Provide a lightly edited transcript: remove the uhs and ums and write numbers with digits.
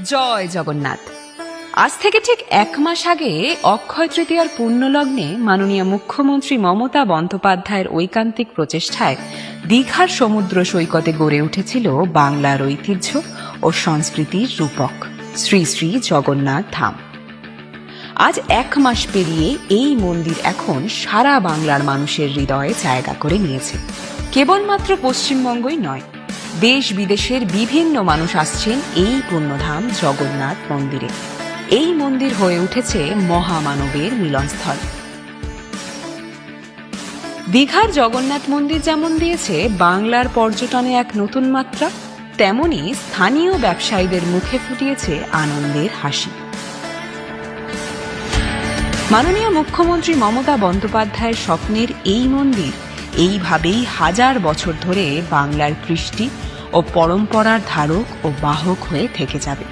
জয় জগন্নাথ। আজ থেকে ঠিক এক মাস আগে অক্ষয় তৃতীয়ার পুণ্যলগ্নে মাননীয় মুখ্যমন্ত্রী মমতা বন্দ্যোপাধ্যায়ের ঐকান্তিক প্রচেষ্টায় দীঘার সমুদ্র সৈকতে গড়ে উঠেছিল বাংলার ঐতিহ্য ও সংস্কৃতির রূপক শ্রী শ্রী জগন্নাথ ধাম। আজ এক মাস পেরিয়ে এই মন্দির এখন সারা বাংলার মানুষের হৃদয়ে জায়গা করে নিয়েছে। কেবলমাত্র পশ্চিমবঙ্গই নয়, দেশ বিদেশের বিভিন্ন মানুষ আসছেন এই পুণ্যধাম জগন্নাথ মন্দিরে। এই মন্দির হয়ে উঠেছে মহামানবের মিলনস্থল। দীঘার জগন্নাথ মন্দির যেমন দিয়েছে বাংলার পর্যটনে এক নতুন মাত্রা, তেমনি স্থানীয় ব্যবসায়ীদের মুখে ফুটিয়েছে আনন্দের হাসি। মাননীয় মুখ্যমন্ত্রী মমতা বন্দ্যোপাধ্যায়ের স্বপ্নের এই মন্দির এইভাবেই হাজার বছর ধরে বাংলার কৃষ্টি ও পরম্পরার ধারক ও বাহক হয়ে থেকে যাবে।